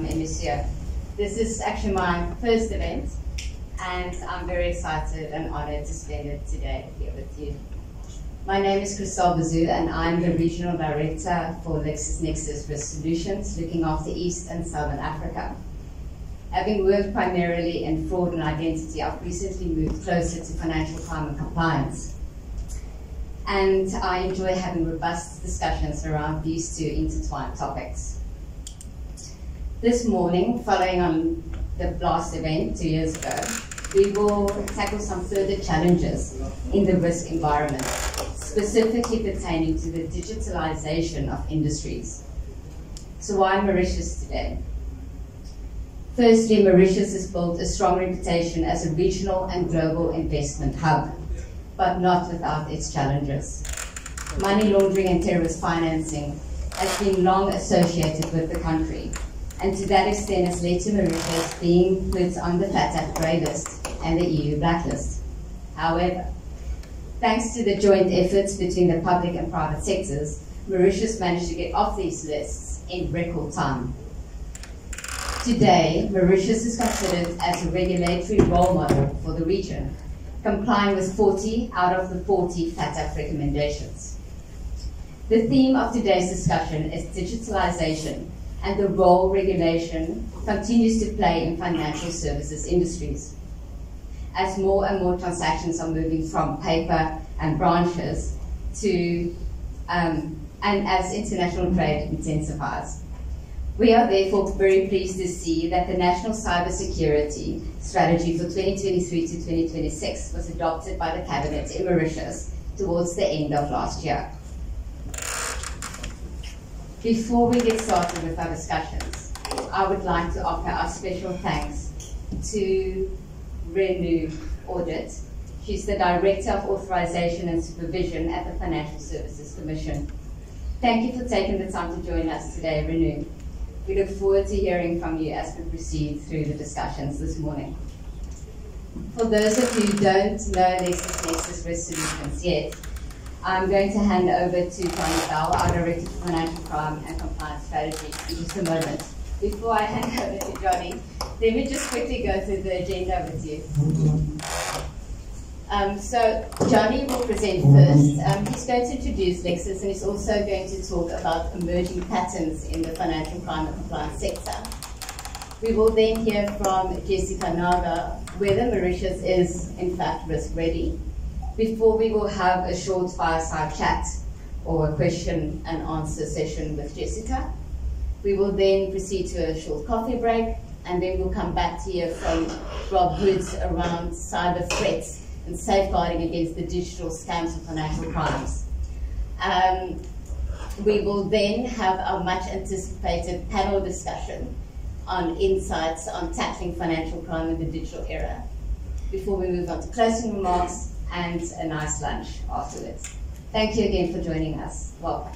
Monsieur. This is actually my first event, and I'm very excited and honored to spend it today here with you. My name is Christelle Bazoo, and I'm the Regional Director for LexisNexis Risk Solutions, looking after East and Southern Africa. Having worked primarily in fraud and identity, I've recently moved closer to financial crime and compliance. And I enjoy having robust discussions around these two intertwined topics. This morning, following on the last event 2 years ago, we will tackle some further challenges in the risk environment, specifically pertaining to the digitalization of industries. So why Mauritius today? Firstly, Mauritius has built a strong reputation as a regional and global investment hub, but not without its challenges. Money laundering and terrorist financing has been long associated with the country, and to that extent has led to Mauritius being put on the FATF grey list and the EU blacklist. However, thanks to the joint efforts between the public and private sectors, Mauritius managed to get off these lists in record time. Today, Mauritius is considered as a regulatory role model for the region, complying with 40 out of the 40 FATF recommendations. The theme of today's discussion is digitalization and the role regulation continues to play in financial services industries. As more and more transactions are moving from paper and branches to, and as international trade intensifies. We are therefore very pleased to see that the National Cybersecurity Strategy for 2023 to 2026 was adopted by the Cabinet in Mauritius towards the end of last year. Before we get started with our discussions, I would like to offer our special thanks to Renew Audit. She's the Director of Authorization and Supervision at the Financial Services Commission. Thank you for taking the time to join us today, Renew. We look forward to hearing from you as we proceed through the discussions this morning. For those of you who don't know LexisNexis Risk Solutions yet, I'm going to hand over to Johnny Bell, our Director for Financial Crime and Compliance Strategy, in just a moment. Before I hand over to Johnny, let me just quickly go through the agenda with you. So Johnny will present first. He's going to introduce Lexis, and he's also going to talk about emerging patterns in the financial crime and compliance sector. We will then hear from Jessica Naga whether Mauritius is in fact risk ready, before we will have a short fireside chat or a question and answer session with Jessica. We will then proceed to a short coffee break, and then we'll come back to hear from Rob Woods around cyber threats and safeguarding against the digital scams and financial crimes. We will then have our much anticipated panel discussion on insights on tackling financial crime in the digital era, before we move on to closing remarks and a nice lunch afterwards. Thank you again for joining us. Welcome.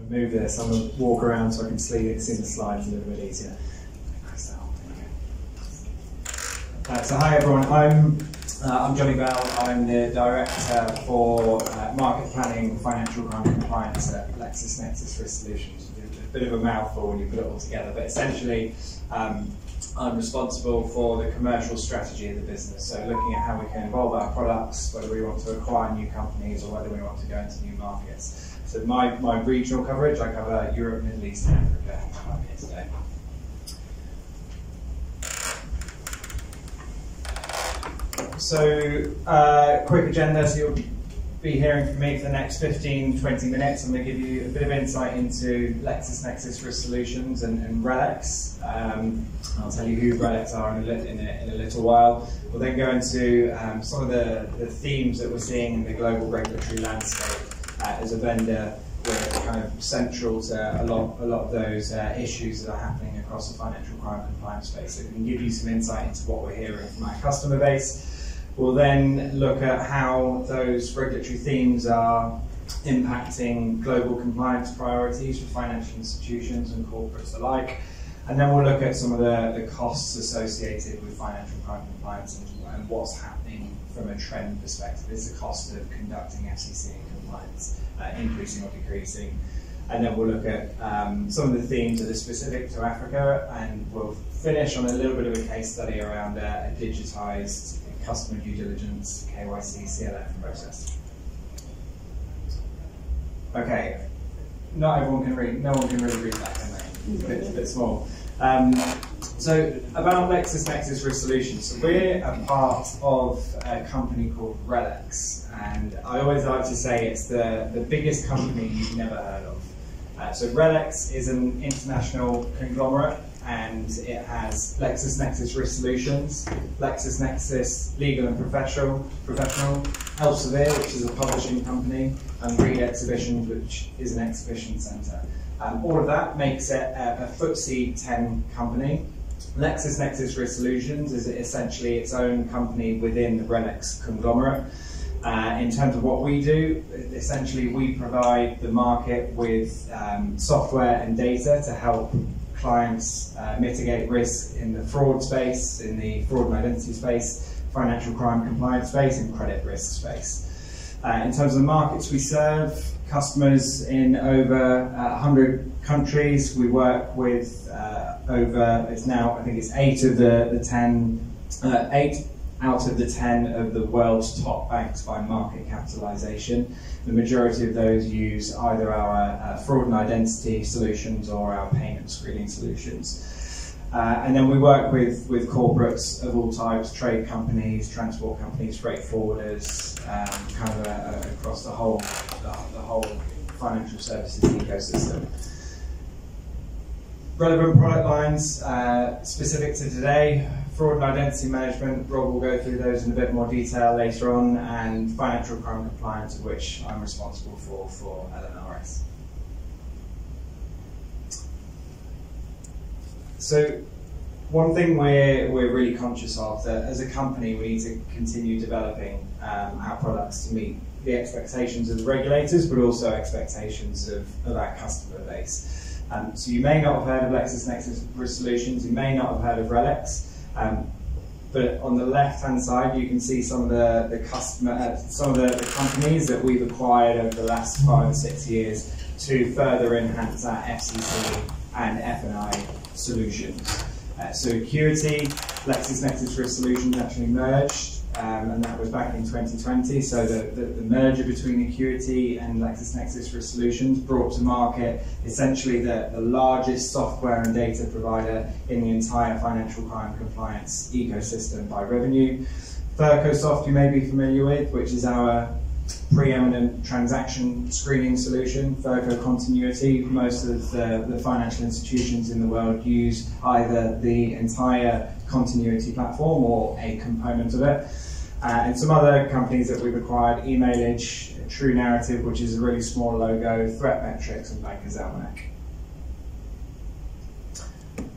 Move this. I'm going to walk around so I can see the slides a little bit easier. So hi everyone, I'm Johnny Bell. I'm the Director for Market Planning, Financial Crime Compliance at LexisNexis Risk Solutions. A bit of a mouthful when you put it all together, but essentially I'm responsible for the commercial strategy of the business, so looking at how we can evolve our products, whether we want to acquire new companies or whether we want to go into new markets. So my regional coverage, I cover Europe, Middle East and Africa here today. So quick agenda, so you'll be hearing from me for the next 15-20 minutes. I'm going to give you a bit of insight into LexisNexis Risk Solutions and RELX. I'll tell you who RELX are in a little while. We'll then go into some of the themes that we're seeing in the global regulatory landscape. As a vendor, we're kind of central to a lot of those issues that are happening across the financial crime compliance space. So we can give you some insight into what we're hearing from our customer base. We'll then look at how those regulatory themes are impacting global compliance priorities for financial institutions and corporates alike. And then we'll look at some of the costs associated with financial crime compliance and what's happening from a trend perspective. Is the cost of conducting FCC and compliance increasing or decreasing? And then we'll look at some of the themes that are specific to Africa, and we'll finish on a little bit of a case study around a digitised customer due diligence, KYC, CLF process. Okay, not everyone can read, no one can really read that, can they? It's a bit small. So about LexisNexis Risk Solutions. So we're a part of a company called RELX, and I always like to say it's the biggest company you've never heard of. So RELX is an international conglomerate, and it has LexisNexis Risk Solutions, LexisNexis Legal and Professional, Elsevier, which is a publishing company, and Reed Exhibitions, which is an exhibition centre. All of that makes it a FTSE 10 company. LexisNexis Risk Solutions is essentially its own company within the RELX conglomerate. In terms of what we do, essentially we provide the market with software and data to help clients mitigate risk in the fraud space, in the fraud and identity space, financial crime compliance space, and credit risk space. In terms of the markets we serve, customers in over 100 countries. We work with it's now, I think it's 8 out of the 10 of the world's top banks by market capitalization. The majority of those use either our fraud and identity solutions or our payment screening solutions. And then we work with corporates of all types, trade companies, transport companies, freight forwarders, kind of across the whole financial services ecosystem. Relevant product lines specific to today: fraud and identity management. Rob will go through those in a bit more detail later on, and financial crime compliance, of which I'm responsible for LNRS. So one thing we're really conscious of, that as a company we need to continue developing our products to meet the expectations of the regulators, but also expectations of our customer base. So you may not have heard of LexisNexis Risk Solutions, you may not have heard of RELX, but on the left-hand side you can see some of the companies that we've acquired over the last 5 or 6 years to further enhance our FCC and F&I solutions. So Acuity, LexisNexis Risk Solutions actually merged, and that was back in 2020. So the merger between Acuity and LexisNexis Risk Solutions brought to market essentially the largest software and data provider in the entire financial crime compliance ecosystem by revenue. Furcosoft you may be familiar with, which is our preeminent transaction screening solution. Furco Continuity, most of the financial institutions in the world use either the entire continuity platform or a component of it. And some other companies that we've acquired: Emailage, True Narrative, which is a really small logo, Threat Metrics, and Banker's Almanac.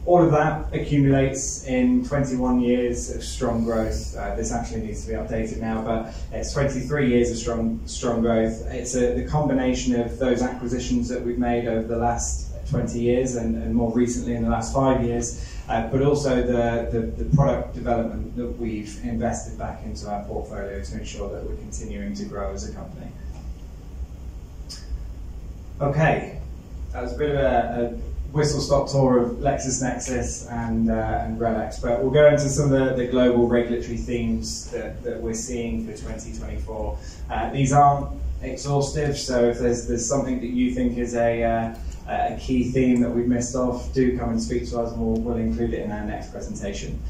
All of that accumulates in 21 years of strong growth. This actually needs to be updated now, but it's 23 years of strong growth. It's the combination of those acquisitions that we've made over the last 20 years and more recently in the last 5 years, but also the product development that we've invested back into our portfolio to ensure that we're continuing to grow as a company. Okay, that was a bit of a whistle-stop tour of LexisNexis and RELX, but we'll go into some of the global regulatory themes that we're seeing for 2024. These aren't exhaustive, so if there's something that you think is a key theme that we've missed off, do come and speak to us, and we'll include it in our next presentation.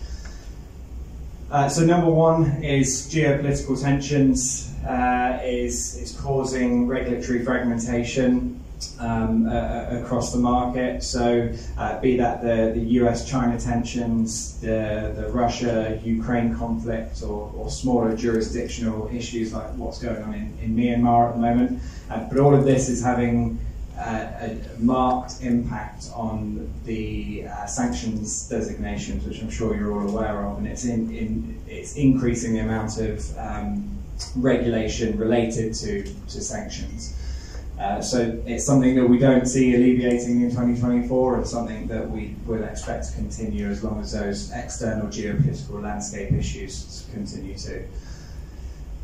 So number one is geopolitical tensions is causing regulatory fragmentation across the market. So be that the US-China tensions, the Russia-Ukraine conflict, or smaller jurisdictional issues like what's going on in Myanmar at the moment. But all of this is having a marked impact on the sanctions designations, which I'm sure you're all aware of, and it's increasing the amount of regulation related to sanctions. So it's something that we don't see alleviating in 2024, and something that we will expect to continue as long as those external geopolitical landscape issues continue to.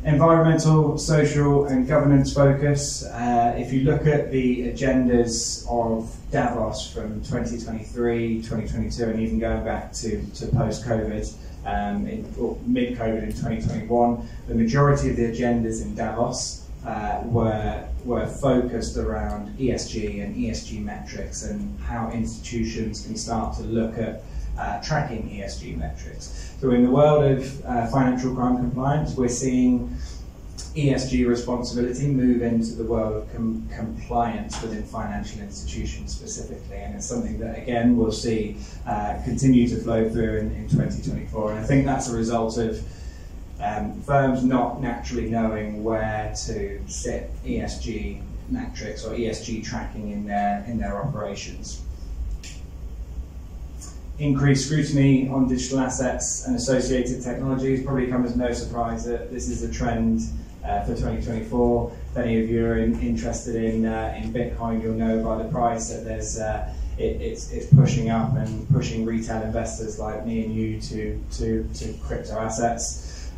Environmental, social and governance focus. If you look at the agendas of Davos from 2023, 2022 and even going back to post-COVID, or mid-COVID in 2021, the majority of the agendas in Davos were focused around ESG and ESG metrics and how institutions can start to look at tracking ESG metrics. So in the world of financial crime compliance, we're seeing ESG responsibility move into the world of compliance within financial institutions specifically, and it's something that again we'll see continue to flow through in 2024, and I think that's a result of firms not naturally knowing where to sit ESG metrics or ESG tracking in their operations. Increased scrutiny on digital assets and associated technologies probably come as no surprise that this is a trend for 2024. If any of you are interested in Bitcoin, you'll know by the price that there's it's pushing up and pushing retail investors like me and you to crypto assets.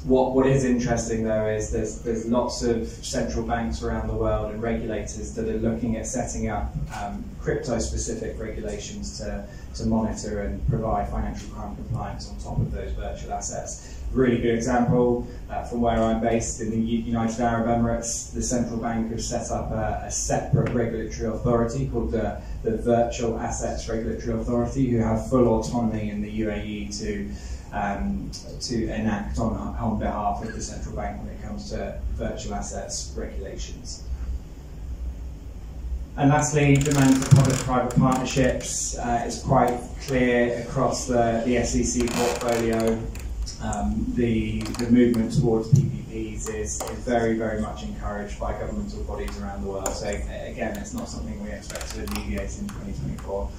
What is interesting though is there's lots of central banks around the world and regulators that are looking at setting up crypto-specific regulations to monitor and provide financial crime compliance on top of those virtual assets. Really good example from where I'm based in the United Arab Emirates. The central bank has set up a separate regulatory authority called the Virtual Assets Regulatory Authority, who have full autonomy in the UAE to enact on behalf of the central bank when it comes to virtual assets regulations. And lastly, demand for public-private partnerships is quite clear across the SEC portfolio. The movement towards PPPs is very, very much encouraged by governmental bodies around the world. So again, it's not something we expect to alleviate in 2024.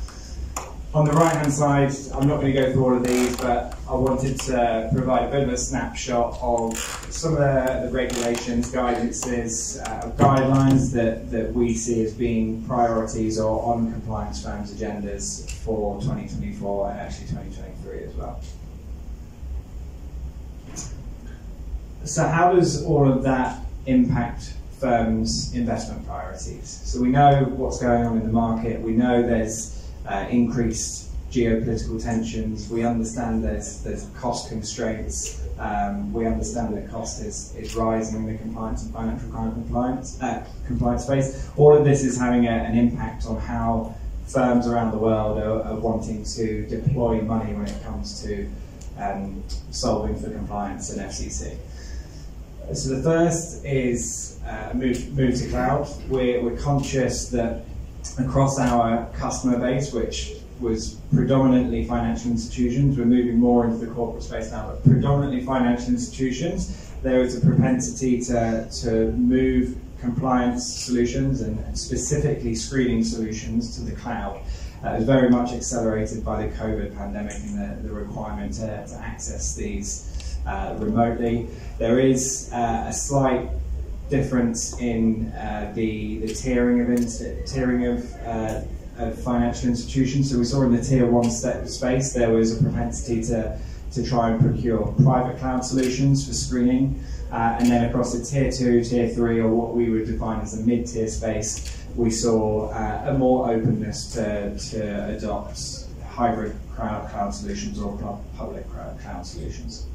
On the right-hand side, I'm not going to go through all of these, but I wanted to provide a bit of a snapshot of some of the regulations, guidances, guidelines that we see as being priorities or on compliance firms' agendas for 2024 and actually 2023 as well. So how does all of that impact firms' investment priorities? So we know what's going on in the market, we know there's increased geopolitical tensions. We understand there's cost constraints. We understand that cost is rising in the compliance and financial crime compliance space. All of this is having an impact on how firms around the world are wanting to deploy money when it comes to solving for compliance and FCC. So the first is move to cloud. We're conscious that across our customer base, which was predominantly financial institutions, we're moving more into the corporate space now, but predominantly financial institutions, there is a propensity to move compliance solutions and specifically screening solutions to the cloud. It was very much accelerated by the COVID pandemic and the requirement to access these remotely. There is a slight difference in the tiering of financial institutions. So we saw in the tier 1 space there was a propensity to try and procure private cloud solutions for screening, and then across the tier 2, tier 3, or what we would define as a mid-tier space, we saw a more openness to adopt hybrid cloud solutions or public cloud solutions.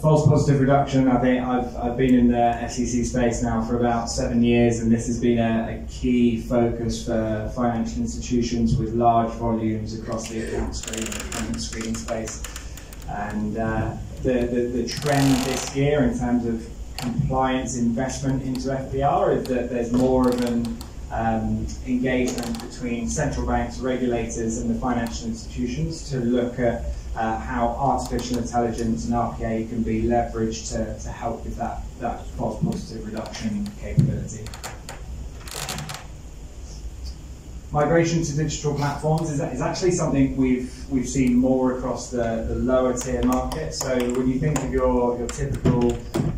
False positive reduction. I think I've been in the FCC space now for about 7 years, and this has been a key focus for financial institutions with large volumes across the account screening space. And the trend this year in terms of compliance investment into FPR is that there's more of an engagement between central banks, regulators, and the financial institutions to look at how artificial intelligence and RPA can be leveraged to help with that false positive reduction capability. Migration to digital platforms is actually something we've seen more across the lower tier market. So when you think of your typical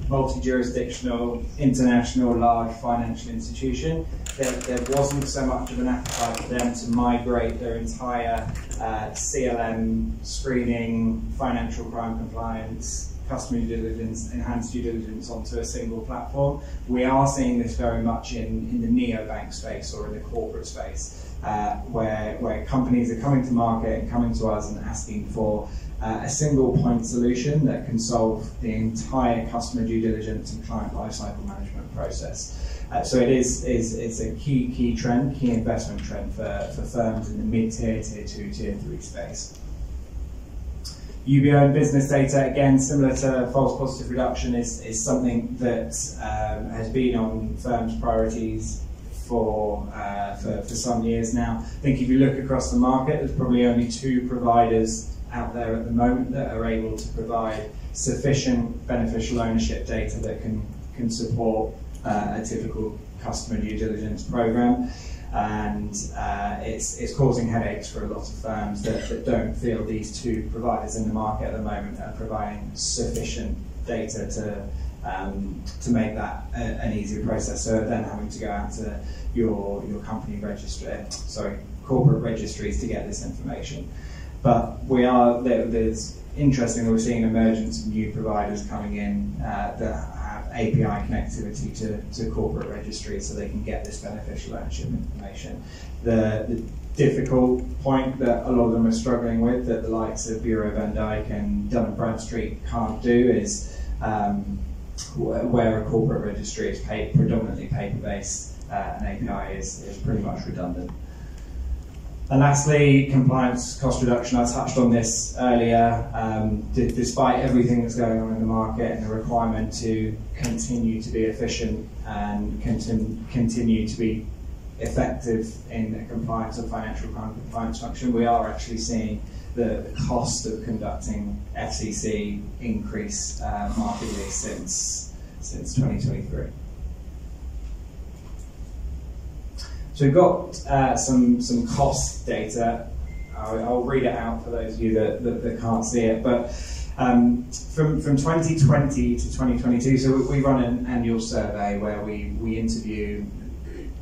multi-jurisdictional, international, large financial institution, there wasn't so much of an appetite for them to migrate their entire CLM screening, financial crime compliance, customer due diligence, enhanced due diligence onto a single platform. We are seeing this very much in the neobank space or in the corporate space, where companies are coming to market and coming to us and asking for a single point solution that can solve the entire customer due diligence and client lifecycle management process. So it's a key trend, key investment trend for firms in the mid-tier, tier 2, tier 3 space. UBO and business data, again, similar to false positive reduction, is something that has been on firms' priorities for some years now. I think if you look across the market, there's probably only 2 providers out there at the moment that are able to provide sufficient beneficial ownership data that can support a typical customer due diligence program. And it's causing headaches for a lot of firms that don't feel these 2 providers in the market at the moment are providing sufficient data to make that an easier process. So then having to go out to your company registry, corporate registries to get this information. But there's interesting that we're seeing an emergence of new providers coming in that have API connectivity to corporate registries so they can get this beneficial ownership information. The difficult point that a lot of them are struggling with, that the likes of Bureau van Dijk and Dun & Bradstreet can't do, is where a corporate registry is predominantly paper-based, an API is pretty much redundant. And lastly, compliance cost reduction. I touched on this earlier. Despite everything that's going on in the market and the requirement to continue to be efficient and continue to be effective in the compliance of financial crime compliance function, we are actually seeing the cost of conducting FCC increase markedly since 2023. So we've got some cost data. I'll read it out for those of you that can't see it. But from 2020 to 2022, so we run an annual survey where we interview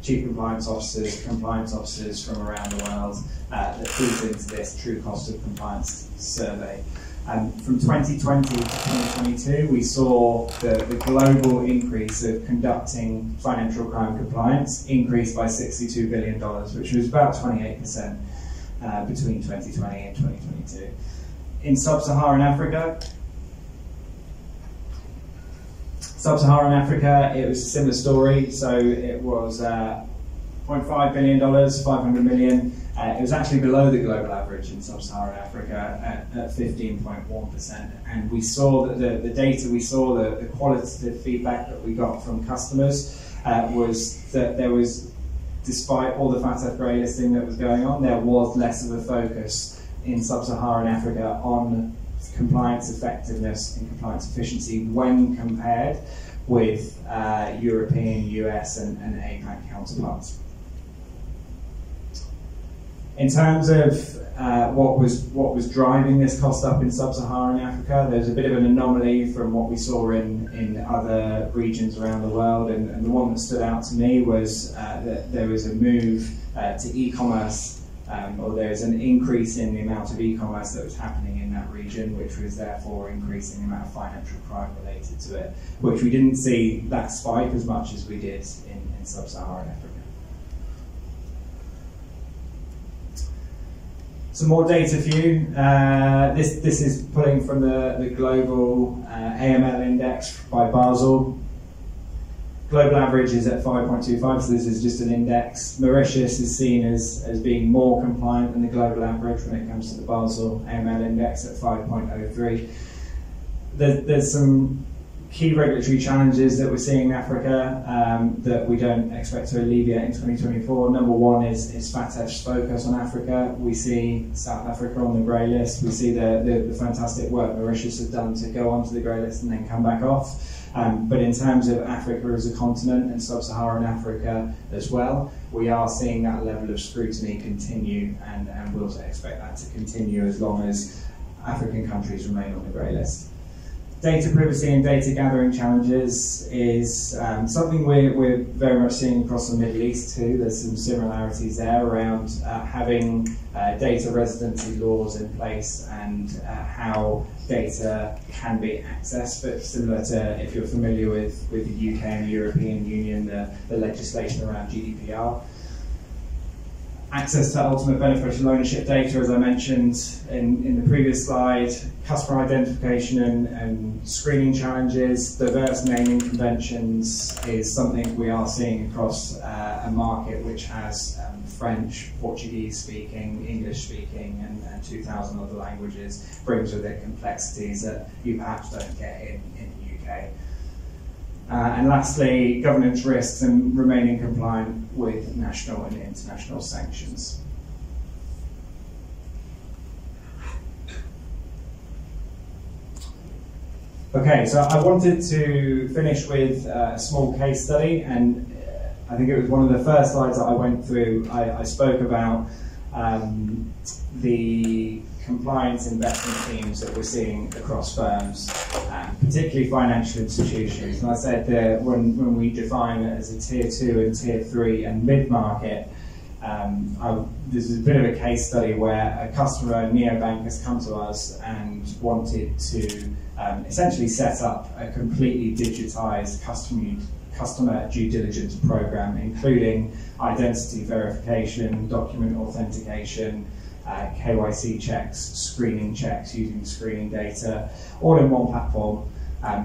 chief compliance officers, compliance officers from around the world that feeds into this true cost of compliance survey. From 2020 to 2022, we saw the global increase of conducting financial crime compliance increase by $62 billion, which was about 28% between 2020 and 2022. In Sub-Saharan Africa, it was a similar story. So it was $0.5 billion, 500 million. It was actually below the global average in Sub-Saharan Africa at 15.1%. And we saw that the data we saw, the qualitative feedback that we got from customers was that there was, despite all the FATF grey listing that was going on, there was less of a focus in Sub-Saharan Africa on compliance effectiveness and compliance efficiency when compared with European, US and APAC counterparts. In terms of what was driving this cost up in Sub-Saharan Africa, there's a bit of an anomaly from what we saw in other regions around the world, and the one that stood out to me was that there was a move to e-commerce, or there's an increase in the amount of e-commerce that was happening in that region, which was therefore increasing the amount of financial crime related to it, which we didn't see that spike as much as we did in Sub-Saharan Africa. Some more data for you. This is pulling from the global AML index by Basel. Global average is at 5.25, so this is just an index. Mauritius is seen as being more compliant than the global average when it comes to the Basel AML index at 5.03. There's some key regulatory challenges that we're seeing in Africa that we don't expect to alleviate in 2024. Number one is FATF's focus on Africa. We see South Africa on the grey list. We see the fantastic work Mauritius has done to go onto the grey list and then come back off. But in terms of Africa as a continent and Sub-Saharan Africa as well, we are seeing that level of scrutiny continue, and we'll expect that to continue as long as African countries remain on the grey list. Data privacy and data gathering challenges is something we're very much seeing across the Middle East too. There's some similarities there around having data residency laws in place and how data can be accessed, but similar to, if you're familiar with the UK and the European Union, the legislation around GDPR. Access to ultimate beneficial ownership data, as I mentioned in the previous slide, customer identification and screening challenges, diverse naming conventions is something we are seeing across a market which has French, Portuguese speaking, English speaking, and 2,000 other languages, brings with it complexities that you perhaps don't get in the UK. And lastly, governance risks and remaining compliant with national and international sanctions. Okay, so I wanted to finish with a small case study, and I think it was one of the first slides that I went through. I spoke about the compliance investment teams that we're seeing across firms, particularly financial institutions. And I said that when we define it as a tier 2 and tier 3 and mid-market, this is a bit of a case study where a customer, a neobank, has come to us and wanted to essentially set up a completely digitized customer due diligence program, including identity verification, document authentication, KYC checks, screening checks using screening data, all in one platform,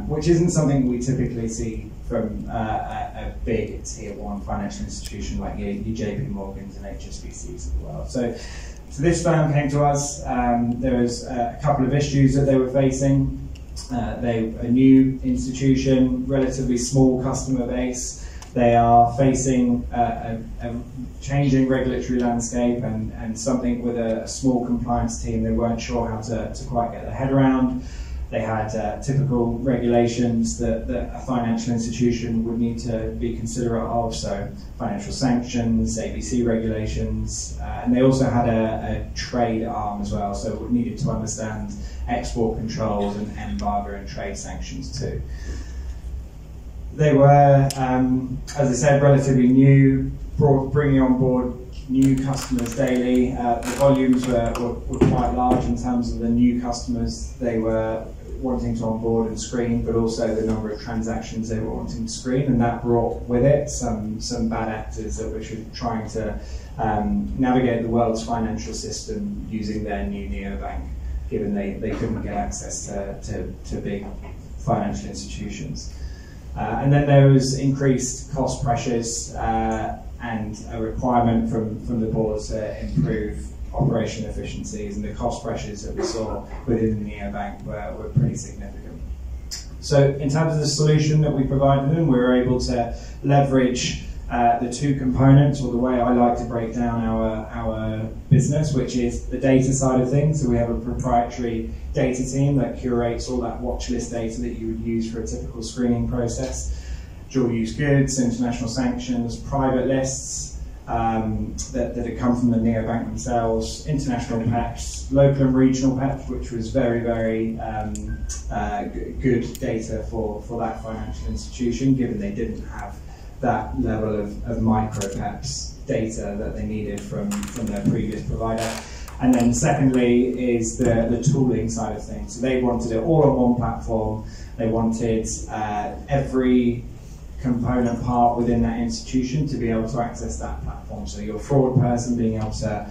which isn't something we typically see from a big tier 1 financial institution like your JP Morgans and HSBCs of the world. So this firm came to us. There was a couple of issues that they were facing. They're a new institution, relatively small customer base. They are facing a changing regulatory landscape and something with a small compliance team they weren't sure how to quite get their head around. They had typical regulations that a financial institution would need to be considerate of, so financial sanctions, ABC regulations, and they also had a trade arm as well, so we needed to understand export controls and embargo and trade sanctions too. They were, as I said, relatively new, bringing on board new customers daily. The volumes were quite large in terms of the new customers they were wanting to onboard and screen, but also the number of transactions they were wanting to screen, and that brought with it some bad actors that were trying to navigate the world's financial system using their new neobank, given they couldn't get access to big financial institutions. And then there was increased cost pressures and a requirement from the board to improve operation efficiencies, and the cost pressures that we saw within the neobank were pretty significant. So in terms of the solution that we provided them, we were able to leverage the two components, or the way I like to break down our business, which is the data side of things. So we have a proprietary data team that curates all that watch list data that you would use for a typical screening process. Dual use goods, international sanctions, private lists that had come from the neobank themselves, international PEPs, local and regional PEPs, which was very, very good data for that financial institution, given they didn't have that level of micro PEPs data that they needed from their previous provider. And then secondly is the tooling side of things. So they wanted it all on one platform. They wanted every component part within that institution to be able to access that platform. So your fraud person being able to,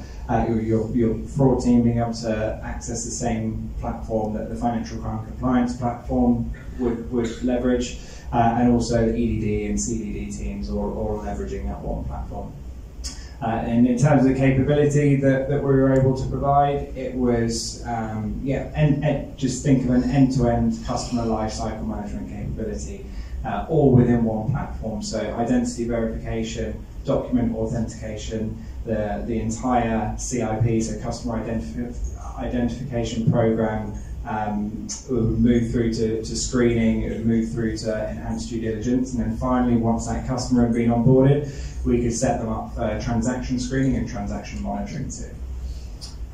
your fraud team being able to access the same platform that the financial crime compliance platform would leverage, and also the EDD and CDD teams all leveraging that one platform. And in terms of the capability that we were able to provide, it was, just think of an end-to-end customer lifecycle management capability, all within one platform. So identity verification, document authentication, the entire CIP, so customer identification program, would move through to screening, it would move through to enhanced due diligence, and then finally, once that customer had been onboarded, we could set them up for transaction screening and transaction monitoring too.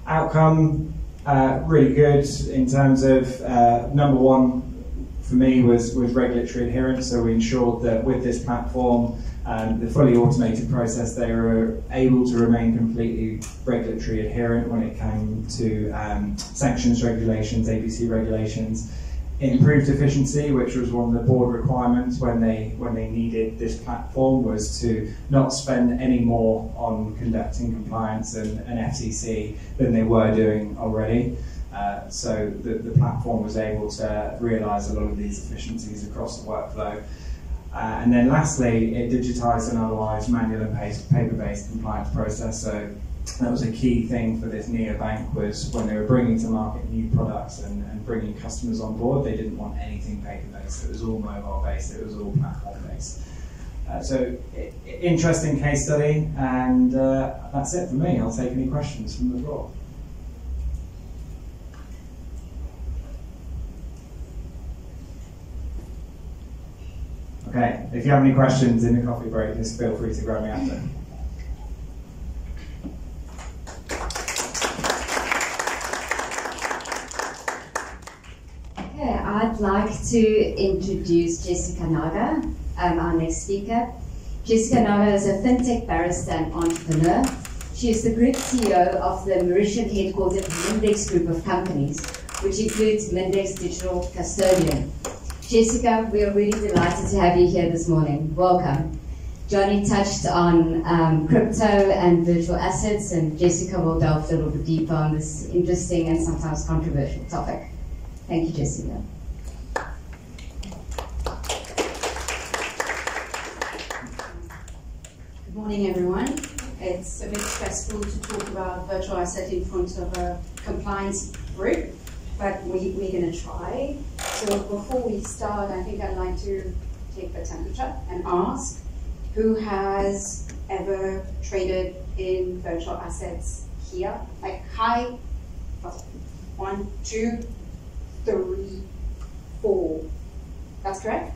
Outcome, really good in terms of, number one, for me was regulatory adherence. So we ensured that with this platform, the fully automated process, they were able to remain completely regulatory adherent when it came to sanctions regulations, ABC regulations. Improved efficiency, which was one of the board requirements when they needed this platform, was to not spend any more on conducting compliance and FCC than they were doing already. So the platform was able to realise a lot of these efficiencies across the workflow. And then lastly, it digitised and otherwise manual and paper-based compliance process. So that was a key thing for this neobank, was when they were bringing to market new products and bringing customers on board, they didn't want anything paper-based. It was all mobile-based, it was all platform-based. So interesting case study, and that's it for me. I'll take any questions from the floor. Okay, if you have any questions in the coffee break, just feel free to grab me after. Okay, I'd like to introduce Jessica Naga, our next speaker. Jessica Naga is a fintech barrister and entrepreneur. She is the group CEO of the Mauritian headquartered Mindex group of companies, which includes Mindex Digital Custodian. Jessica, we are really delighted to have you here this morning. Welcome. Johnny touched on crypto and virtual assets, and Jessica will delve a little bit deeper on this interesting and sometimes controversial topic. Thank you, Jessica. Good morning, everyone. It's a bit stressful to talk about virtual asset in front of a compliance group, but we're going to try. So before we start, I think I'd like to take the temperature and ask, who has ever traded in virtual assets here? Like, hi, 1, 2, 3, 4. That's correct?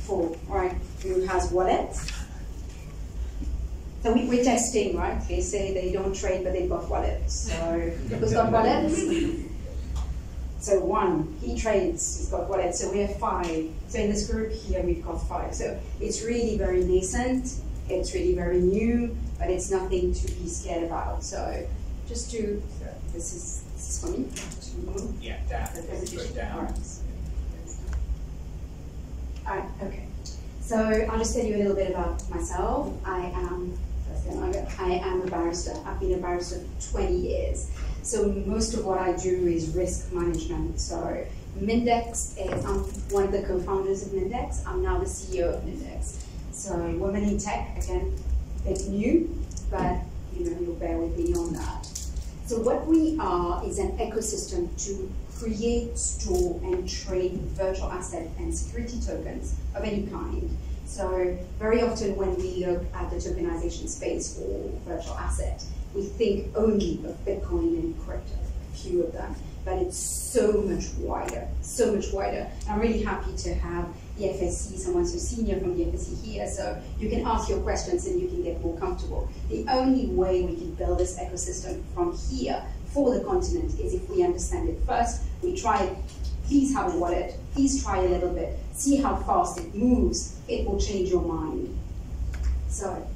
4, all right. Who has wallets? So we're testing, right? They say they don't trade, but they've got wallets. So who's got wallets? So 1, he trades, he's got wallets. So we have 5. So in this group here, we've got 5. So it's really very nascent. It's really very new, but it's nothing to be scared about. So just to, this is for me. Yeah, down. Down. All right, okay. So I'll just tell you a little bit about myself. I am a barrister. I've been a barrister for 20 years. So most of what I do is risk management. So Mindex, I'm one of the co-founders of Mindex. I'm now the CEO of Mindex. So women in tech, again, a bit new, but you'll bear with me on that. So what we are is an ecosystem to create, store, and trade virtual asset and security tokens of any kind. So very often when we look at the tokenization space for virtual asset, we think only of Bitcoin and crypto, a few of them, but it's so much wider, so much wider. I'm really happy to have the FSC, someone so senior from the FSC here, so you can ask your questions and you can get more comfortable. The only way we can build this ecosystem from here for the continent is if we understand it first. We try it. Please have a wallet. Please try a little bit. See how fast it moves. It will change your mind. So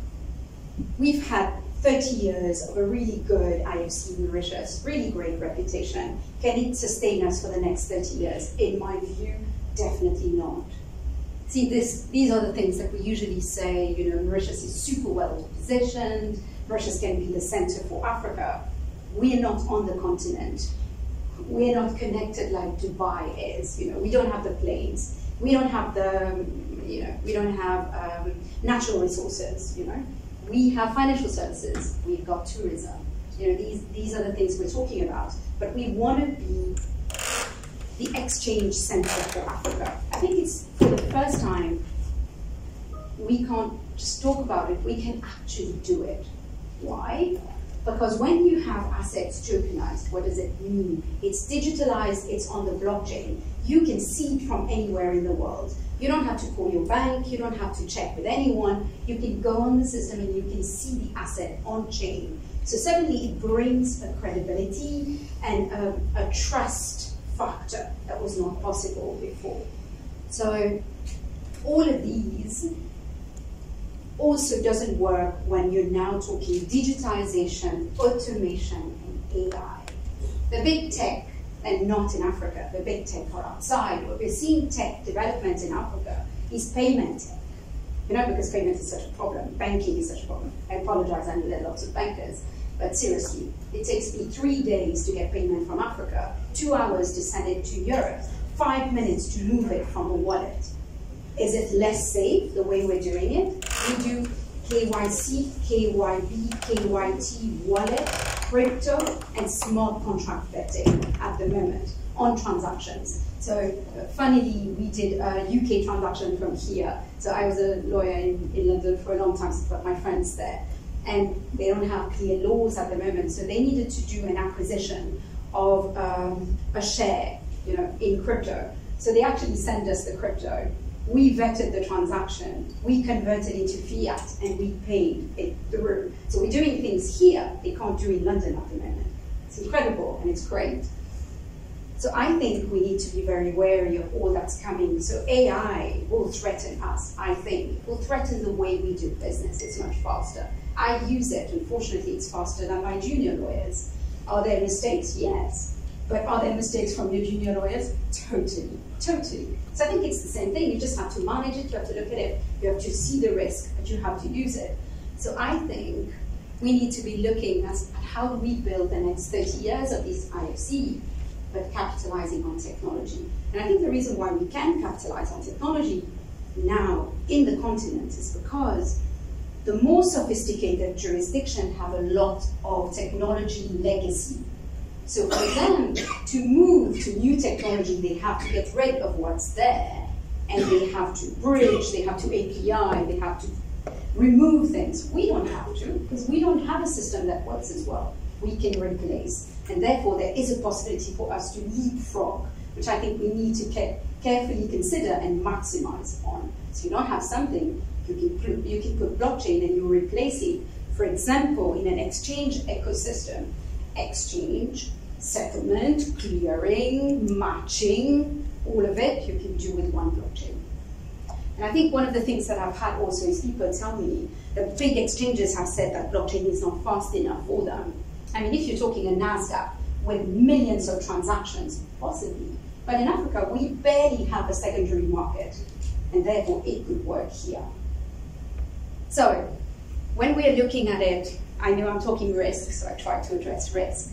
we've had 30 years of a really good IFC in Mauritius, really great reputation. Can it sustain us for the next 30 years? In my view, definitely not. See, these are the things that we usually say, Mauritius is super well positioned, Mauritius can be the center for Africa. We are not on the continent. We're not connected like Dubai is. We don't have the planes. We don't have the, we don't have natural resources. We have financial services. We've got tourism. These are the things we're talking about. But we want to be the exchange center for Africa. I think it's for the first time we can't just talk about it. We can actually do it. Why? Because when you have assets tokenized, what does it mean? It's digitalized, it's on the blockchain. You can see it from anywhere in the world. You don't have to call your bank, you don't have to check with anyone. You can go on the system and you can see the asset on chain. So suddenly it brings a credibility and a trust factor that was not possible before. So all of these also doesn't work when you're now talking digitization, automation, and AI. The big tech, and not in Africa, the big tech are outside. What we're seeing tech development in Africa is payment tech. You know, because payment is such a problem, banking is such a problem. I apologize, I know there are lots of bankers, but seriously, it takes me 3 days to get payment from Africa, 2 hours to send it to Europe, 5 minutes to move it from a wallet. Is it less safe the way we're doing it? We do KYC, KYB, KYT, wallet, crypto, and smart contract vetting at the moment on transactions. So funnily, we did a UK transaction from here. So I was a lawyer in London for a long time, so I've got my friends there. And they don't have clear laws at the moment, so they needed to do an acquisition of a share, you know, in crypto. So they actually sent us the crypto. We vetted the transaction, we converted it to fiat, and we paid it through. So we're doing things here they can't do in London at the moment. It's incredible and it's great. So I think we need to be very wary of all that's coming. So AI will threaten us, I think. It will threaten the way we do business. It's much faster. I use it. Unfortunately, it's faster than my junior lawyers. Are there mistakes? Yes. But are there mistakes from your junior lawyers? Totally, totally. So I think it's the same thing. You just have to manage it, you have to look at it, you have to see the risk, but you have to use it. So I think we need to be looking at how do we build the next 30 years of this IFC, but capitalizing on technology. And I think the reason why we can capitalize on technology now in the continent is because the more sophisticated jurisdictions have a lot of technology legacy. So for them to move to new technology, they have to get rid of what's there, and they have to bridge, they have to API, they have to remove things. We don't have to, because we don't have a system that works as well. We can replace, and therefore there is a possibility for us to leapfrog, which I think we need to carefully consider and maximize on. So you don't have something, you can put blockchain and you replace it, for example, in an exchange ecosystem. Exchange, settlement, clearing, matching, all of it you can do with one blockchain. And I think one of the things that I've had also is people tell me that big exchanges have said that blockchain is not fast enough for them. I mean, if you're talking a NASDAQ with millions of transactions, possibly. But in Africa, we barely have a secondary market, and therefore it could work here. So when we're looking at it, I know I'm talking risk, so I try to address risk.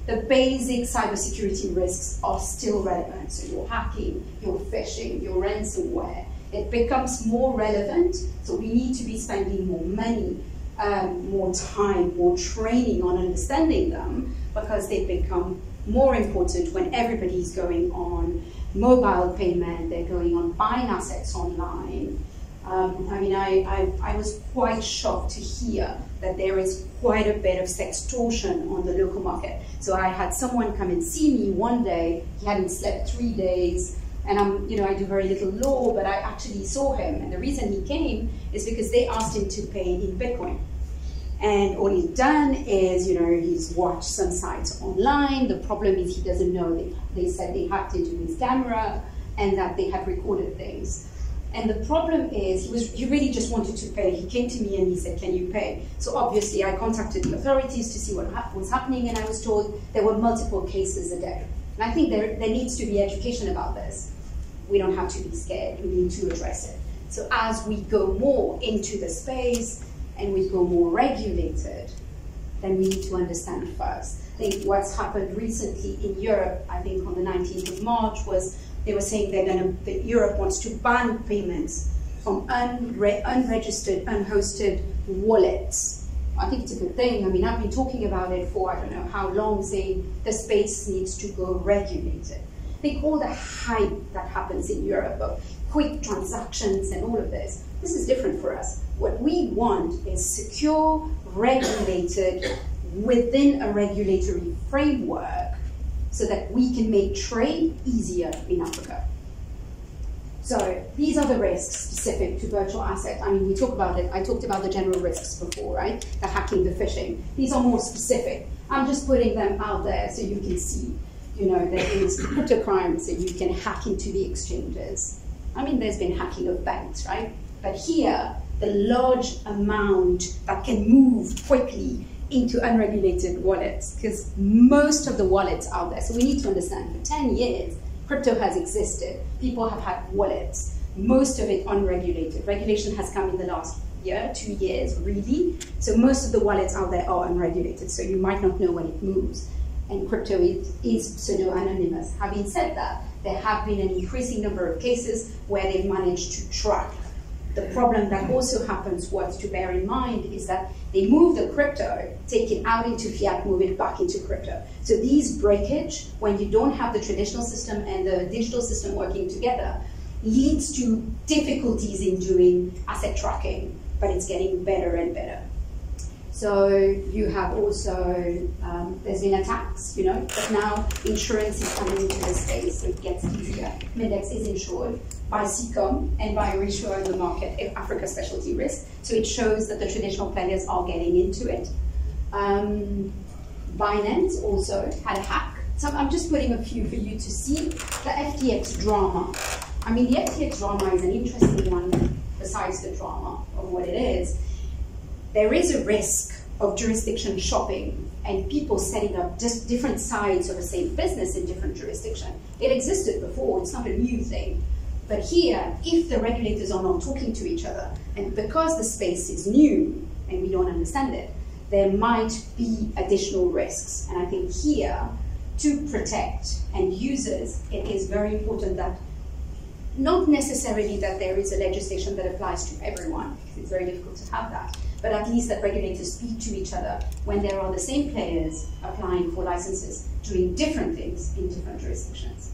The basic cybersecurity risks are still relevant. So your hacking, your phishing, your ransomware, it becomes more relevant. So we need to be spending more money, more time, more training on understanding them, because they become more important when everybody's going on mobile payment, they're going on buying assets online. I mean, I was quite shocked to hear that there is quite a bit of sextortion on the local market. So I had someone come and see me one day, he hadn't slept 3 days, and I do very little law, but I actually saw him, and the reason he came is because they asked him to pay in Bitcoin. And all he's done is, he's watched some sites online. The problem is he doesn't know, they said they hacked into his camera and that they had recorded things. And the problem is, he really just wanted to pay. He came to me and he said, can you pay? So obviously I contacted the authorities to see what was happening, and I was told there were multiple cases a day. And I think there needs to be education about this. We don't have to be scared, we need to address it. So as we go more into the space and we go more regulated, then we need to understand first. I think what's happened recently in Europe, I think on the 19th of March, was they were saying that Europe wants to ban payments from unregistered, unhosted wallets. I think it's a good thing. I mean, I've been talking about it for I don't know how long, saying the space needs to go regulated. I think all the hype that happens in Europe of quick transactions and all of this is different for us. What we want is secure, regulated, within a regulatory framework, so that we can make trade easier in Africa. So these are the risks specific to virtual assets. I mean, we talk about it. I talked about the general risks before, right? The hacking, the phishing. These are more specific. I'm just putting them out there so you can see. you know, there is crypto crime, so you can hack into the exchanges. I mean, there's been hacking of banks, right? But here, the large amount that can move quickly into unregulated wallets, because most of the wallets out there, so we need to understand, for 10 years, crypto has existed. People have had wallets, most of it unregulated. Regulation has come in the last year, 2 years, really. So most of the wallets out there are unregulated, so you might not know when it moves. And crypto is pseudo-anonymous. Having said that, there have been an increasing number of cases where they've managed to track. The problem that also happens, what's to bear in mind, is that they move the crypto, take it out into fiat, move it back into crypto. So these breakage, when you don't have the traditional system and the digital system working together, leads to difficulties in doing asset tracking, but it's getting better and better. So you have also, there's been attacks, you know, but now insurance is coming into the space, so it gets easier. Medex is insured by CCOM and by Resure in the market, Africa Specialty Risk. So it shows that the traditional players are getting into it. Binance also had a hack. So I'm just putting a few for you to see. The FTX drama. I mean, the FTX drama is an interesting one, besides the drama of what it is. There is a risk of jurisdiction shopping and people setting up just different sides of the same business in different jurisdictions. It existed before, it's not a new thing. But here, if the regulators are not talking to each other, and because the space is new and we don't understand it, there might be additional risks. And I think here, to protect end users, it is very important that not necessarily that there is a legislation that applies to everyone, because it's very difficult to have that, but at least that regulators speak to each other when there are the same players applying for licenses, doing different things in different jurisdictions.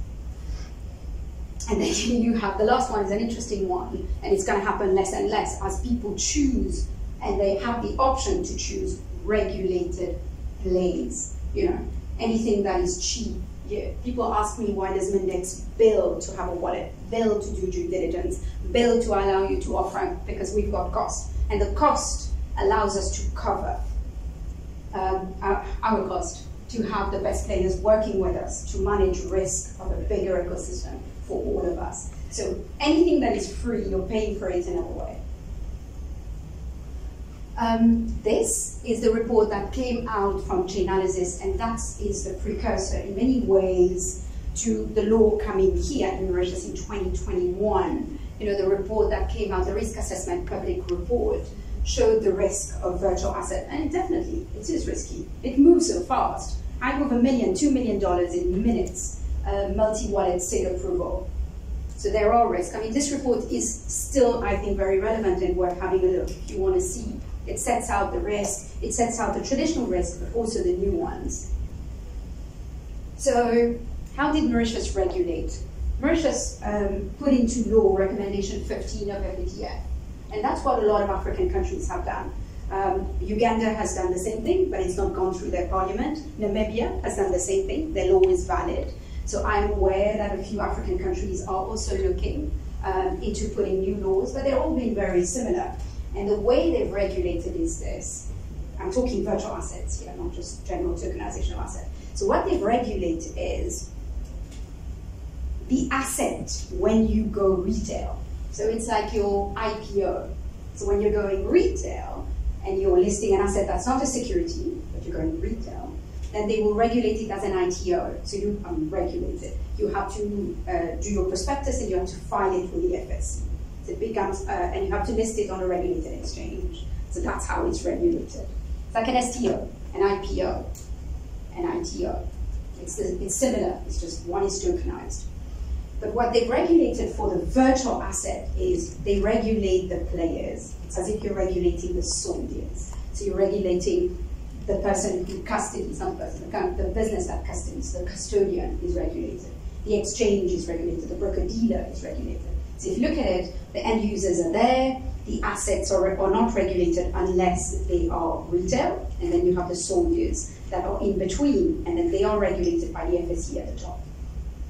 And then you have, the last one is an interesting one, and it's going to happen less and less as people choose, and they have the option to choose regulated plays. You know, anything that is cheap. Yeah. People ask me, why does Mendex bill to have a wallet, bill to do due diligence, bill to allow you to offer, because we've got cost. And the cost allows us to cover our cost, to have the best players working with us, to manage risk of a bigger ecosystem for all of us. So anything that is free, you're paying for it another way. This is the report that came out from Chainalysis, and that is the precursor in many ways to the law coming here in Mauritius in 2021. You know, the report that came out, the risk assessment public report, showed the risk of virtual asset, and definitely it is risky. It moves so fast. I move $1 million, $2 million in minutes, multi-wallet state approval. So there are risks. I mean, this report is still, I think, very relevant and worth having a look if you want to see. It sets out the risk, it sets out the traditional risks, but also the new ones. So how did Mauritius regulate? Mauritius put into law recommendation 15 of FATF, and that's what a lot of African countries have done. Uganda has done the same thing, but it's not gone through their parliament. Namibia has done the same thing, their law is valid. So I'm aware that a few African countries are also looking into putting new laws, but they're all being very similar. And the way they've regulated is this. I'm talking virtual assets here, not just general tokenization of assets. So what they've regulated is the asset when you go retail. So it's like your IPO. So when you're going retail and you're listing an asset that's not a security, but you're going retail, then they will regulate it as an ITO. So you regulate it. You have to do your prospectus and you have to file it with the FSC. So it becomes, and you have to list it on a regulated exchange. So that's how it's regulated. It's like an STO, an IPO, an ITO. It's similar, it's just one is tokenized. But what they've regulated for the virtual asset is they regulate the players. It's as if you're regulating the soldiers. So you're regulating the person who custodies, not the person, the business that custodies, the custodian is regulated. The exchange is regulated, the broker-dealer is regulated. So if you look at it, the end users are there, the assets are not regulated unless they are retail, and then you have the soldiers that are in between, and then they are regulated by the FSC at the top.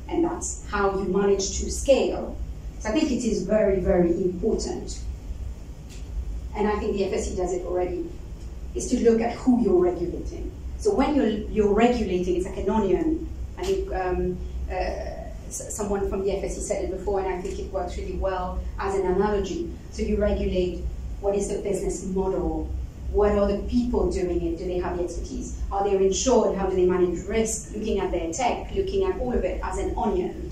And that's how you manage to scale. So I think it is very, very important. And I think the FSC does it already, is to look at who you're regulating. So when you're regulating, it's like an onion, I think someone from the FSC said it before, and I think it works really well as an analogy. So you regulate what is the business model, what are the people doing it, do they have the expertise, are they insured, how do they manage risk, looking at their tech, looking at all of it as an onion.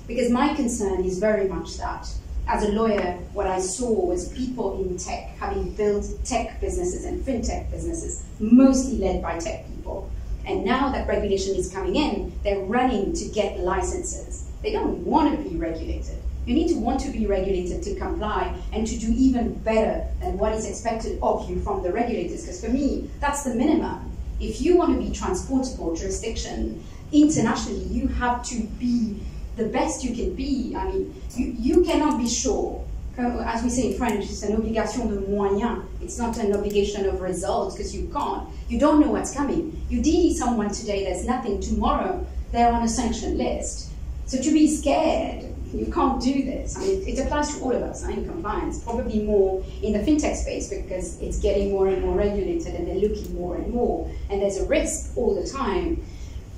Because my concern is very much that, as a lawyer, what I saw was people in tech having built tech businesses and fintech businesses, mostly led by tech people. And now that regulation is coming in, they're running to get licenses. They don't want to be regulated. You need to want to be regulated to comply and to do even better than what is expected of you from the regulators. Because for me, that's the minimum. If you want to be transportable jurisdiction internationally, you have to be the best you can be. I mean, you cannot be sure. As we say in French, it's an obligation de moyens. It's not an obligation of results, because you can't. You don't know what's coming. You DD someone today, there's nothing. Tomorrow, they're on a sanction list. So to be scared, you can't do this. I mean, it applies to all of us in compliance, probably more in the fintech space, because it's getting more and more regulated and they're looking more and more. And there's a risk all the time.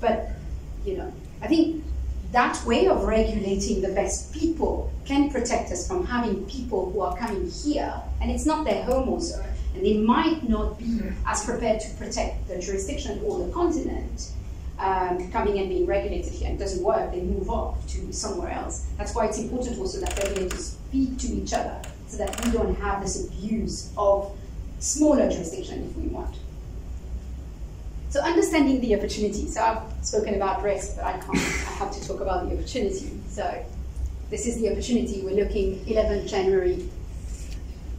But, you know, I think that way of regulating the best people can protect us from having people who are coming here, and it's not their home also, and they might not be as prepared to protect the jurisdiction or the continent, coming and being regulated here. It doesn't work, they move off to somewhere else. That's why it's important also that regulators speak to each other, so that we don't have this abuse of smaller jurisdiction if we want. So understanding the opportunity. So I've spoken about risk, but I have to talk about the opportunity. So this is the opportunity. We're looking 11th January.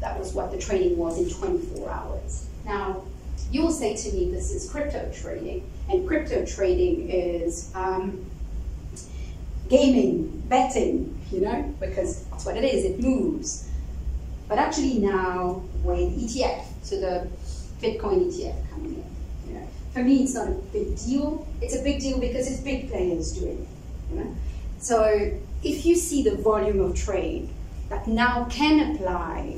That was what the training was in 24 hours. Now, you'll say to me, this is crypto trading. And crypto trading is gaming, betting, you know, because that's what it is, it moves. But actually now with ETF, so the Bitcoin ETF coming in. For me, it's not a big deal. It's a big deal because it's big players doing it. You know? So if you see the volume of trade that now can apply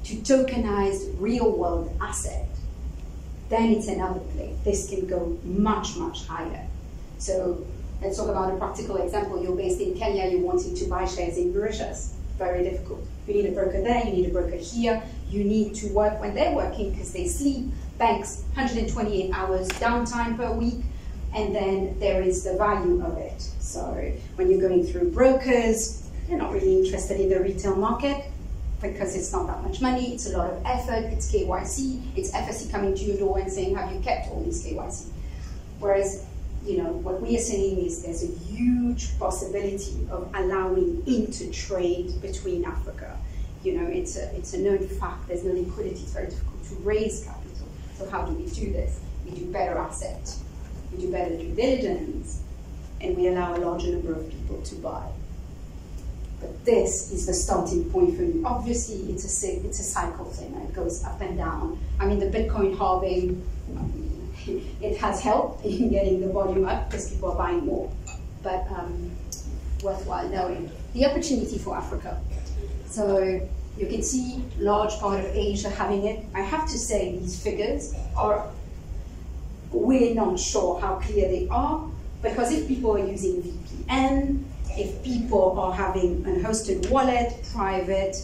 to tokenized real-world asset, then it's another play. This can go much, much higher. So let's talk about a practical example. You're based in Kenya, you're wanting to buy shares in Mauritius. Very difficult. You need a broker there, you need a broker here. You need to work when they're working because they sleep. Banks, 128 hours downtime per week, and then there is the value of it. So when you're going through brokers, you're not really interested in the retail market because it's not that much money, it's a lot of effort, it's KYC, it's FSC coming to your door and saying, have you kept all this KYC? Whereas, you know, what we are saying is there's a huge possibility of allowing inter-trade between Africa. You know, it's a known fact, there's no liquidity, it's very difficult to raise capital. So how do we do this? We do better assets, we do better due diligence, and we allow a larger number of people to buy. But this is the starting point for me. Obviously, it's a cycle thing. It goes up and down. I mean, the Bitcoin halving, it has helped in getting the volume up because people are buying more. But worthwhile knowing the opportunity for Africa. So you can see large part of Asia having it. I have to say these figures are, we're not sure how clear they are, because if people are using VPN, if people are having a hosted wallet, private,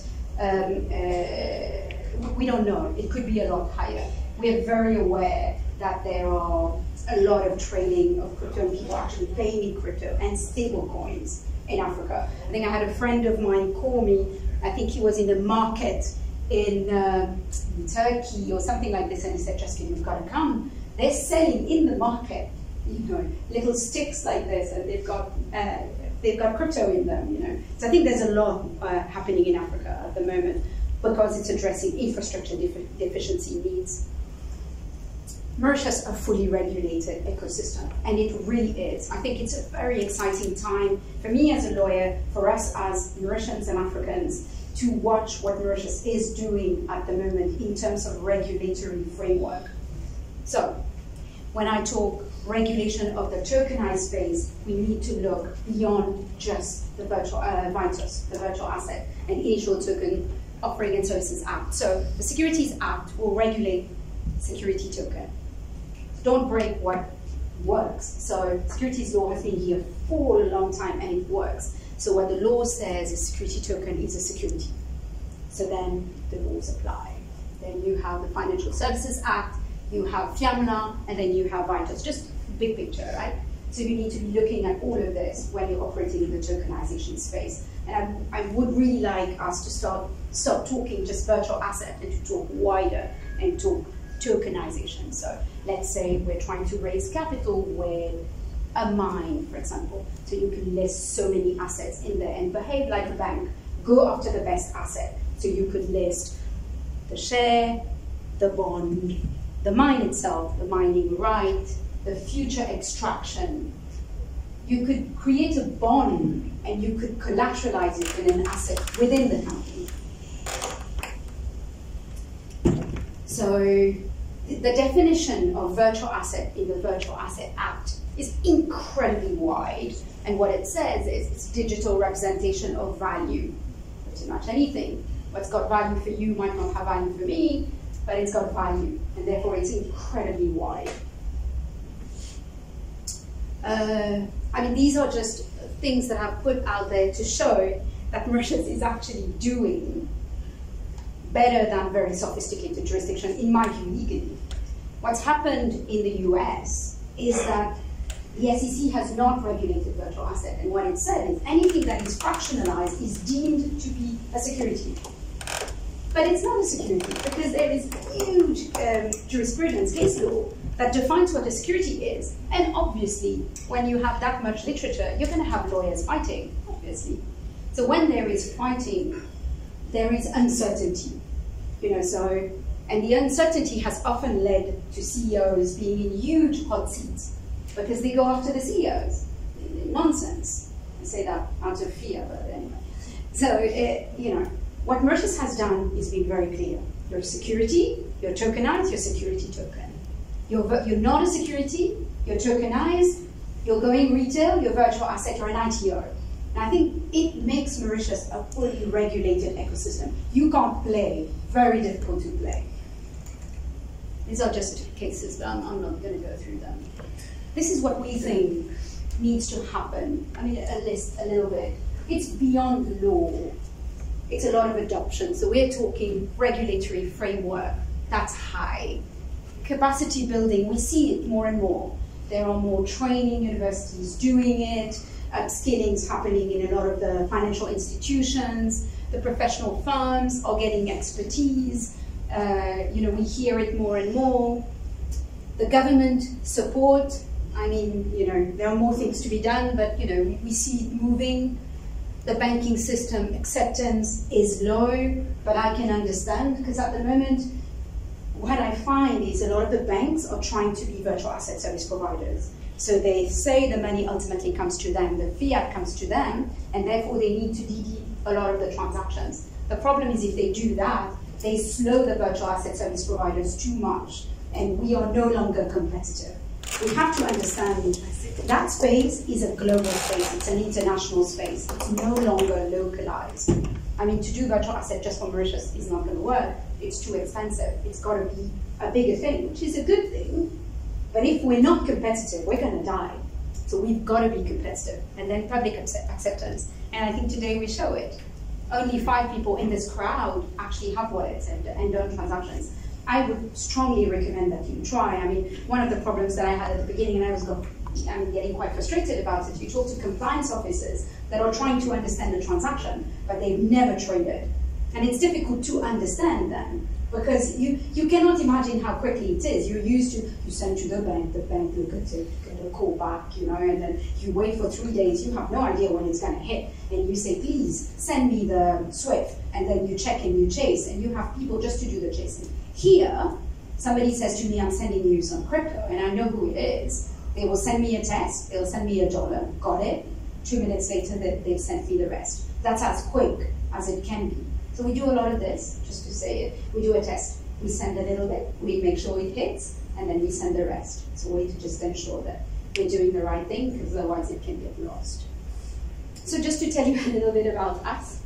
we don't know. It could be a lot higher. We're very aware that there are a lot of trading of crypto and people actually paying in crypto and stable coins in Africa. I think I had a friend of mine call me. I think he was in a market in Turkey or something like this, and he said, Jessica, you've got to come. They're selling in the market, you know, little sticks like this, and they've got crypto in them, you know. So I think there's a lot happening in Africa at the moment because it's addressing infrastructure deficiency needs. Mauritius a fully regulated ecosystem, and it really is. I think it's a very exciting time for me as a lawyer, for us as Mauritians and Africans, to watch what Mauritius is doing at the moment in terms of regulatory framework. So, when I talk regulation of the tokenized space, we need to look beyond just the virtual VITUS, the Virtual Asset and Initial Token Offering and Services Act. So, the Securities Act will regulate security token. Don't break what works. So securities law has been here for a long time and it works. So what the law says is security token is a security. So then the laws apply. Then you have the Financial Services Act, you have FIAMLA, and then you have VITAS. Just big picture, right? So you need to be looking at all of this when you're operating in the tokenization space. And I would really like us to stop talking just virtual asset and to talk wider and talk tokenization. So let's say we're trying to raise capital with a mine, for example. So you can list so many assets in there and behave like a bank. Go after the best asset. So you could list the share, the bond, the mine itself, the mining right, the future extraction. You could create a bond and you could collateralize it in an asset within the company. So the definition of virtual asset in the Virtual Asset Act is incredibly wide. And what it says is it's digital representation of value. Pretty much anything. What's got value for you might not have value for me, but it's got value. And therefore it's incredibly wide. I mean, these are just things that I've put out there to show that Mauritius is actually doing better than very sophisticated jurisdictions, in my view, legally. What's happened in the US is that the SEC has not regulated virtual asset, and what it said is anything that is fractionalized is deemed to be a security. But it's not a security, because there is huge jurisprudence, case law, that defines what a security is. And obviously, when you have that much literature, you're going to have lawyers fighting, obviously. So when there is fighting, there is uncertainty. And the uncertainty has often led to CEOs being in huge hot seats because they go after the CEOs. Nonsense. I say that out of fear, but anyway. So, what Mauritius has done is been very clear. Your security, you're tokenized, your security token. You're not a security, you're tokenized, you're going retail, you're virtual asset, you're an ITO. And I think it makes Mauritius a fully regulated ecosystem. You can't play, very difficult to play. These are just cases, but I'm not going to go through them. This is what we think needs to happen. I mean, a list a little bit. It's beyond the law. It's a lot of adoption. So we're talking regulatory framework. That's high. Capacity building, we see it more and more. There are more training universities doing it. Upskilling's happening in a lot of the financial institutions. The professional firms are getting expertise. We hear it more and more. The government support, I mean, there are more things to be done, but, we see it moving. The banking system acceptance is low, but I can understand, because at the moment, what I find is a lot of the banks are trying to be virtual asset service providers. So they say the money ultimately comes to them, the fiat comes to them, and therefore they need to DD a lot of the transactions. The problem is if they do that, they slow the virtual asset service providers too much, and we are no longer competitive. We have to understand that space is a global space, it's an international space, it's no longer localized. I mean, to do virtual asset just for Mauritius is not going to work, it's too expensive, it's got to be a bigger thing, which is a good thing, but if we're not competitive, we're going to die. So we've got to be competitive, and then public acceptance, and I think today we show it. Only 5 people in this crowd actually have wallets and don't transactions. I would strongly recommend that you try. I mean, one of the problems that I had at the beginning, and I was getting quite frustrated about it, you talk to compliance officers that are trying to understand the transaction, but they've never traded. And it's difficult to understand them, because you cannot imagine how quickly it is. You're used to, you send to the bank look at it, get a call back, and then you wait for 3 days, you have no idea when it's going to hit, and you say, please, send me the SWIFT, and then you check and you chase, and you have people just to do the chasing. Here, somebody says to me, I'm sending you some crypto, and I know who it is. They will send me a test, they'll send me $1, got it. 2 minutes later, they've sent me the rest. That's as quick as it can be. So we do a lot of this, just to say it. We do a test, we send a little bit, we make sure it hits, and then we send the rest. It's a way to just ensure that we're doing the right thing, because otherwise it can get lost. So just to tell you a little bit about us.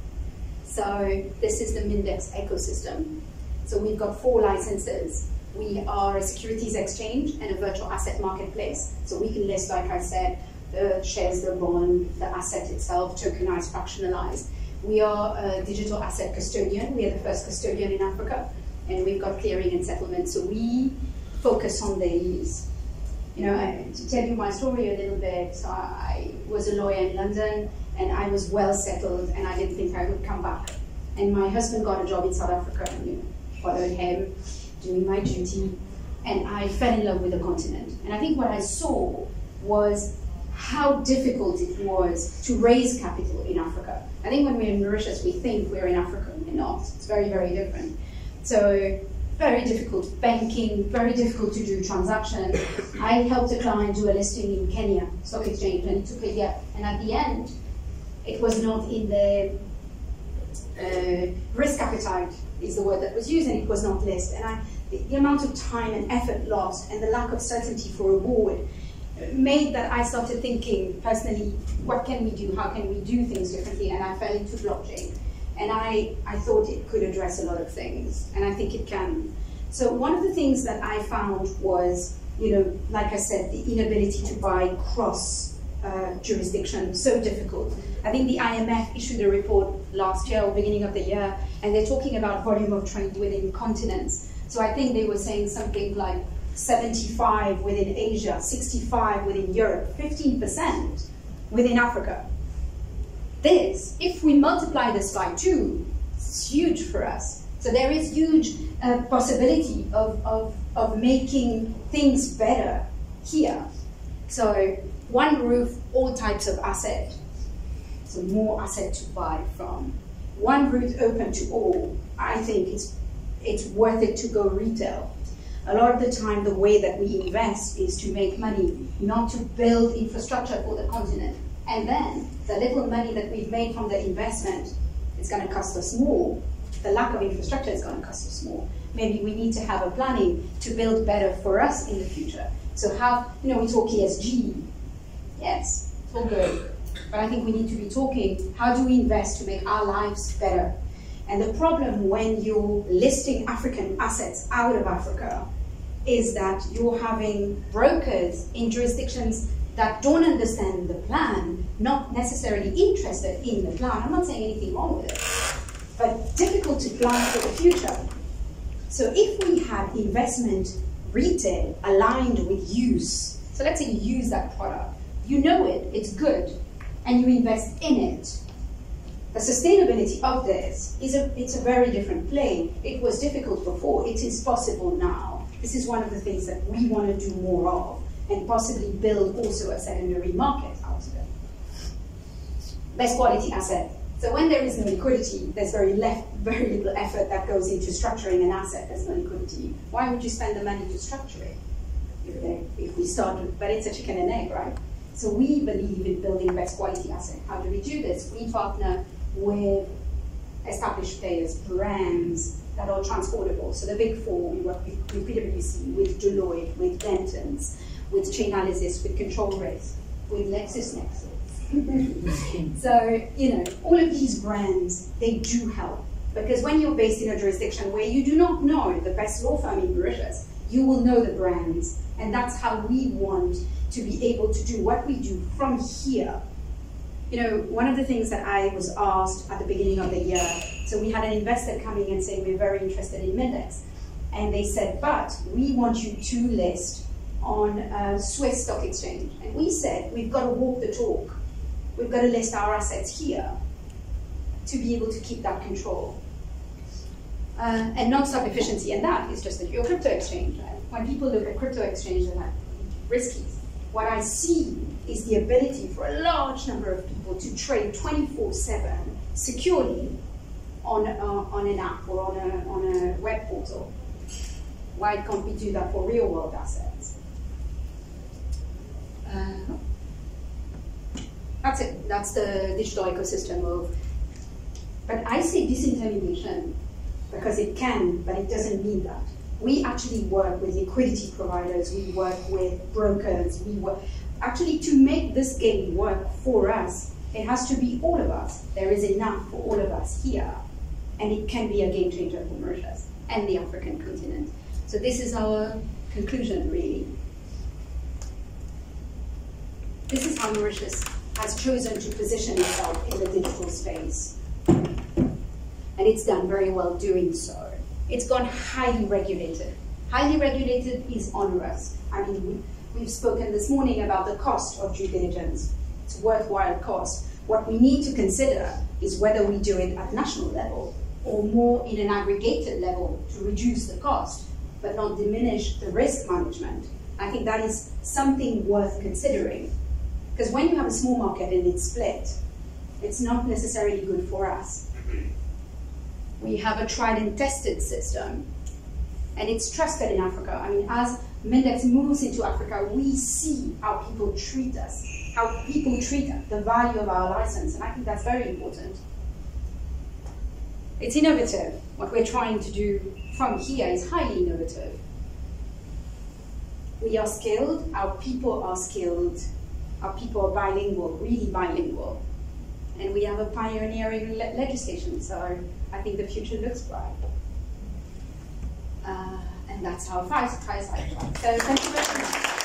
So this is the Mindex ecosystem. So we've got 4 licenses. We are a securities exchange and a virtual asset marketplace. So we can list, like I said, the shares, the bond, the asset itself, tokenized, fractionalized. We are a digital asset custodian. We are the first custodian in Africa, and we've got clearing and settlement. So we focus on these. You know, to tell you my story a little bit, so I was a lawyer in London, and I was well settled, and I didn't think I would come back. And my husband got a job in South Africa, and, you know, followed him, doing my duty, and I fell in love with the continent. And I think what I saw was how difficult it was to raise capital in Africa. I think when we're in Mauritius, we think we're in Africa. We're not. It's very, very different. So very difficult banking, very difficult to do transactions. I helped a client do a listing in Kenya, stock exchange, and it took a year. And at the end, it was not in the risk appetite is the word that was used, and it was not listed. And the amount of time and effort lost and the lack of certainty for a board made that I started thinking personally, what can we do? How can we do things differently? And I fell into blockchain. And I thought it could address a lot of things, and I think it can. So one of the things that I found was, you know, like I said, the inability to buy cross jurisdiction, so difficult. I think the IMF issued a report last year or beginning of the year, and they're talking about volume of trade within continents. So I think they were saying something like 75 within Asia, 65 within Europe, 15% within Africa. This, if we multiply this by 2, it's huge for us. So there is huge possibility of making things better here. So one roof, all types of asset. So more asset to buy from. One route open to all. I think it's worth it to go retail. A lot of the time, the way that we invest is to make money, not to build infrastructure for the continent. And then the little money that we've made from the investment is going to cost us more. The lack of infrastructure is going to cost us more. Maybe we need to have a planning to build better for us in the future. So how, you know, we talk ESG. Yes, it's all good. But I think we need to be talking, how do we invest to make our lives better? And the problem when you're listing African assets out of Africa is that you're having brokers in jurisdictions that don't understand the plan, not necessarily interested in the plan. I'm not saying anything wrong with it, but difficult to plan for the future. So if we have investment retail aligned with use, so let's say you use that product, you know it, it's good, and you invest in it. The sustainability of this it's a very different play. It was difficult before, it is possible now. This is one of the things that we want to do more of, and possibly build also a secondary market out of it. Best quality asset. So when there is no liquidity, there's very little effort that goes into structuring an asset. There's no liquidity. Why would you spend the money to structure it? If we start with, but it's a chicken and egg, right? So we believe in building best quality asset. How do we do this? We partner with established players, brands that are transportable. So the big 4, we work with PwC, with Deloitte, with Dentons, with Chainalysis, with Control Risk, with LexisNexis. So, you know, all of these brands, they do help. Because when you're based in a jurisdiction where you do not know the best law firm in Mauritius, you will know the brands. And that's how we want to be able to do what we do from here. You know, one of the things that I was asked at the beginning of the year, so we had an investor coming and saying, we're very interested in Mindex. And they said, but we want you to list on a Swiss stock exchange. And we said, we've got to walk the talk. We've got to list our assets here to be able to keep that control. And non-stop efficiency, and that is just that you're a crypto exchange. Right? When people look at crypto exchange, they're like, risky. What I see is the ability for a large number of people to trade 24/7 securely on an app or on a web portal. Why can't we do that for real world assets? That's it. That's the digital ecosystem of. But I say disintermediation because it can, but it doesn't mean that. We actually work with liquidity providers, we work with brokers, we work. Actually, to make this game work for us, it has to be all of us. There is enough for all of us here, and it can be a game changer for Mauritius and the African continent. So this is our conclusion, really. This is how Mauritius has chosen to position itself in the digital space. And it's done very well doing so. It's gone highly regulated. Highly regulated is onerous. I mean, we've spoken this morning about the cost of due diligence. It's a worthwhile cost. What we need to consider is whether we do it at national level or more in an aggregated level to reduce the cost, but not diminish the risk management. I think that is something worth considering. Because when you have a small market and it's split, it's not necessarily good for us. We have a tried and tested system, and it's trusted in Africa. I mean, as Mendex moves into Africa, we see how people treat us, how people treat the value of our license, and I think that's very important. It's innovative. What we're trying to do from here is highly innovative. We are skilled, our people are skilled, our people are bilingual, really bilingual. And we have a pioneering legislation, so I think the future looks bright. And that's our fireside chat. So thank you very much.